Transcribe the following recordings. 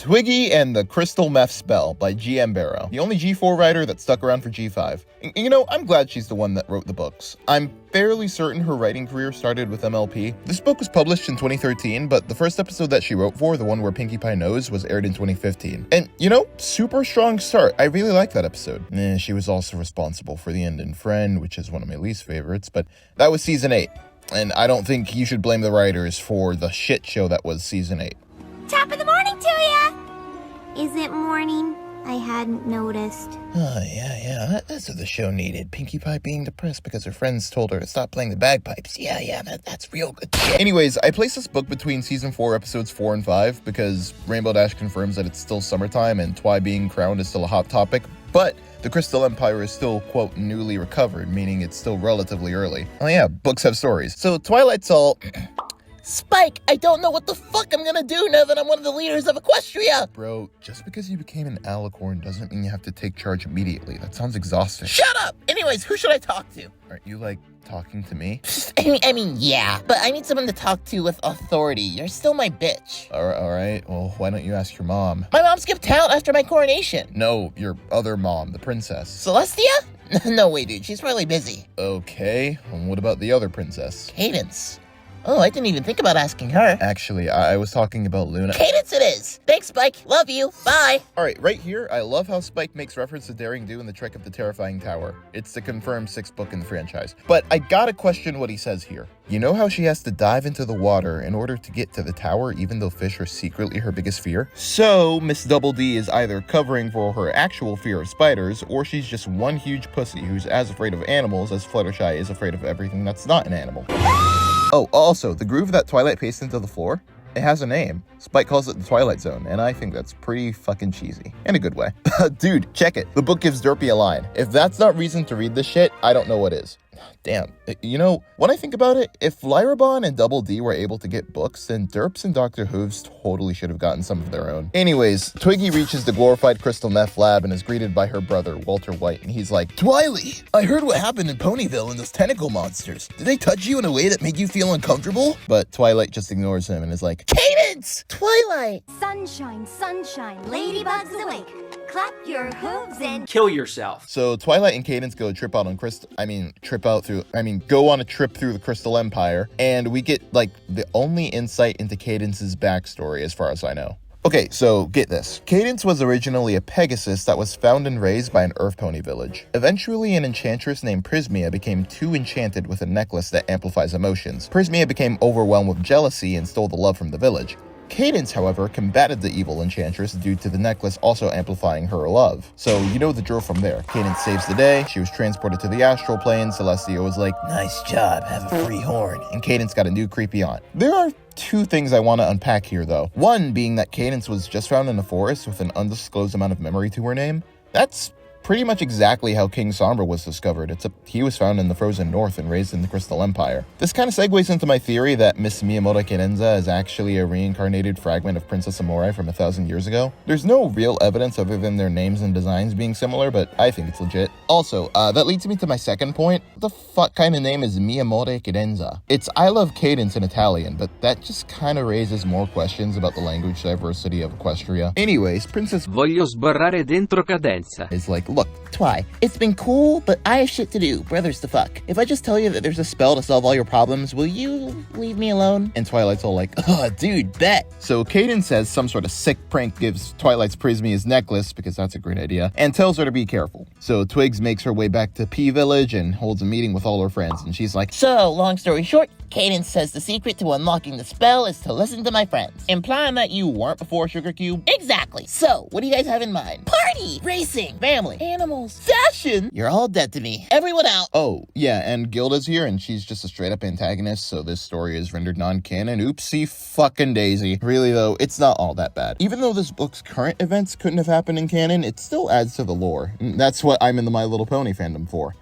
Twiggy and the Crystal Meth Spell by G.M. Barrow, the only G4 writer that stuck around for G5. And, you know, I'm glad she's the one that wrote the books. I'm fairly certain her writing career started with MLP. This book was published in 2013, but the first episode that she wrote for, the one where Pinkie Pie knows, was aired in 2015. And, you know, super strong start. I really like that episode. She was also responsible for The End and Friend, which is one of my least favorites, but that was season 8. And I don't think you should blame the writers for the shit show that was season 8. Top of the morning to ya! Is it morning? I hadn't noticed. Oh, yeah, that's what the show needed. Pinkie Pie being depressed because her friends told her to stop playing the bagpipes. Yeah, that's real good shit. Anyways, I placed this book between season 4 episodes 4 and 5 because Rainbow Dash confirms that it's still summertime and Twi being crowned is still a hot topic, but the Crystal Empire is still, quote, newly recovered, meaning it's still relatively early. Oh yeah, books have stories. So Twilight's all... Spike, I don't know what the fuck I'm gonna do now that I'm one of the leaders of Equestria! Bro, just because you became an alicorn doesn't mean you have to take charge immediately. That sounds exhausting. Shut up! Anyways, who should I talk to? Aren't you, like, talking to me? I mean, yeah, but I need someone to talk to with authority. You're still my bitch. Alright, well, why don't you ask your mom? My mom skipped town after my coronation. No, your other mom, the princess. Celestia? No way, dude, she's really busy. Okay, and what about the other princess? Cadence. Oh, I didn't even think about asking her. Actually, I was talking about Luna. Cadence it is! Thanks, Spike. Love you. Bye. Alright, right here, I love how Spike makes reference to Daring Do and the Trick of the Terrifying Tower. It's the confirmed 6th book in the franchise. But I gotta question what he says here. You know how she has to dive into the water in order to get to the tower, even though fish are secretly her biggest fear? So, Miss Double D is either covering for her actual fear of spiders, or she's just one huge pussy who's as afraid of animals as Fluttershy is afraid of everything that's not an animal. Oh, also, the groove that Twilight pastes into the floor, it has a name. Spike calls it the Twilight Zone, and I think that's pretty fucking cheesy. In a good way. Dude, check it. The book gives Derpy a line. If that's not reason to read this shit, I don't know what is. Damn. You know, when I think about it, if Lyrabon and Double D were able to get books, then Derps and Dr. Hooves totally should have gotten some of their own. Anyways, Twiggy reaches the glorified Crystal Meth lab and is greeted by her brother, Walter White, and he's like, Twily, I heard what happened in Ponyville and those tentacle monsters. Did they touch you in a way that made you feel uncomfortable? But Twilight just ignores him and is like, Cadence! Twilight! Sunshine, sunshine, ladybugs awake. Clap your hooves and kill yourself. So Twilight and Cadence go go on a trip through the Crystal Empire, and we get, like, the only insight into Cadence's backstory as far as I know. Okay, so get this. Cadence was originally a Pegasus that was found and raised by an Earth Pony village. Eventually, an enchantress named Prismia became too enchanted with a necklace that amplifies emotions. Prismia became overwhelmed with jealousy and stole the love from the village. Cadence, however, combated the evil enchantress due to the necklace also amplifying her love. So, you know the drill from there. Cadence saves the day, she was transported to the astral plane, Celestia was like, nice job, have a free horn, and Cadence got a new creepy aunt. There are 2 things I want to unpack here, though. One being that Cadence was just found in a forest with an undisclosed amount of memory to her name. That's pretty much exactly how King Sombra was discovered, except he was found in the frozen north and raised in the Crystal Empire. This kind of segues into my theory that Miss Miyamoto Kirenza is actually a reincarnated fragment of Princess Amorai from 1,000 years ago. There's no real evidence other than their names and designs being similar, but I think it's legit. Also, that leads me to my second point. What the fuck kind of name is Miyamoto Kirenza? It's I love Cadence in Italian, but that just kind of raises more questions about the language diversity of Equestria. Anyways, Princess Voglio sbarrare dentro cadenza is like, look, Twi, it's been cool, but I have shit to do, brothers to fuck. If I just tell you that there's a spell to solve all your problems, will you leave me alone? And Twilight's all like, oh, dude, bet. So Cadence says some sort of sick prank gives Twilight's Prismia's necklace, because that's a great idea, and tells her to be careful. So Twigs makes her way back to P Village and holds a meeting with all her friends, and she's like, so, long story short, Cadence says the secret to unlocking the spell is to listen to my friends. Implying that you weren't before Sugar Cube? Exactly. So, what do you guys have in mind? Party! Racing! Family! Animals! Fashion! You're all dead to me. Everyone out! Oh, yeah, and Gilda's here, and she's just a straight-up antagonist, so this story is rendered non-canon. Oopsie fucking daisy. Really, though, it's not all that bad. Even though this book's current events couldn't have happened in canon, it still adds to the lore. That's what I'm in the My Little Pony fandom for.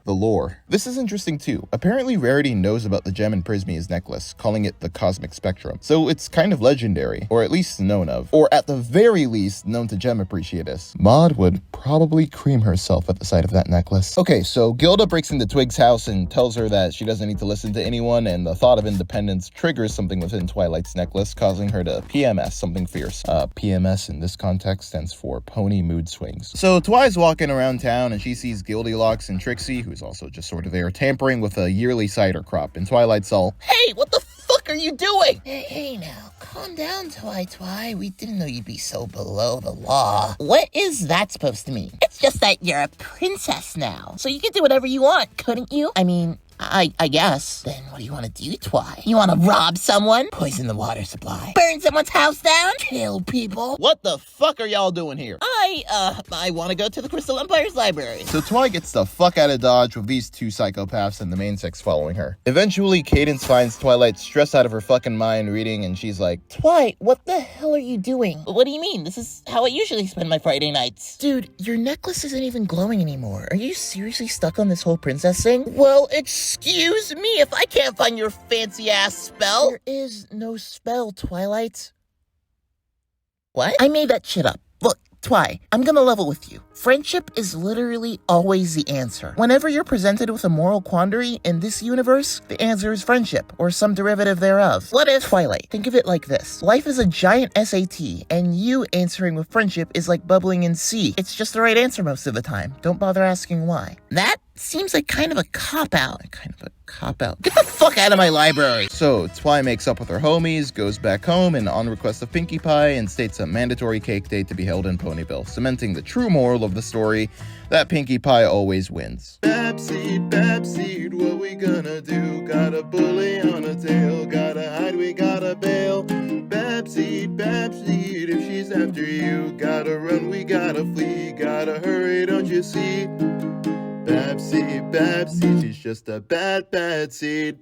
The lore. This is interesting too. Apparently Rarity knows about the gem in Prismia's necklace, calling it the Cosmic Spectrum. So it's kind of legendary, or at least known of, or at the very least known to gem appreciatists. Maud would probably cream herself at the sight of that necklace. Okay, so Gilda breaks into Twig's house and tells her that she doesn't need to listen to anyone, and the thought of independence triggers something within Twilight's necklace, causing her to PMS something fierce. PMS in this context stands for Pony Mood Swings. So Twi's walking around town and she sees Goldilocks and Trixie, who's also just sort of there, tampering with a yearly cider crop, and Twilight's all, Hey, what the fuck are you doing? Hey now, calm down, Twi. We didn't know you'd be so below the law. What is that supposed to mean? It's just that you're a princess now, so you can do whatever you want, couldn't you? I mean, I guess. Then what do you want to do, Twi? You want to rob someone? Poison the water supply? Burn someone's house down? Kill people? what the fuck are y'all doing here? I want to go to the Crystal Empire's library. So Twi gets the fuck out of Dodge with these two psychopaths and the main six following her. Eventually, Cadence finds Twilight stressed out of her fucking mind reading, and she's like, Twi, what the hell are you doing? What do you mean? This is how I usually spend my Friday nights. Dude, your necklace isn't even glowing anymore. Are you seriously stuck on this whole princess thing? Well, excuse me if I can't find your fancy-ass spell. There is no spell, Twilight. What? I made that shit up. Look, Twi, I'm gonna level with you. Friendship is literally always the answer. Whenever you're presented with a moral quandary in this universe, the answer is friendship, or some derivative thereof. What if, Twilight, think of it like this. Life is a giant SAT, and you answering with friendship is like bubbling in C. It's just the right answer most of the time. Don't bother asking why. That seems like kind of a cop-out. Get the fuck out of my library! So Twi makes up with her homies, goes back home, and on request of Pinkie Pie, and states a mandatory cake date to be held in Ponyville, cementing the true moral of the story that Pinkie Pie always wins. Babseed, what we gonna do? Got a bully on a tail, gotta hide, we gotta bail. Babseed, if she's after you, gotta run, we gotta flee, gotta hurry, don't you see? Babseed, she's just a bad seed.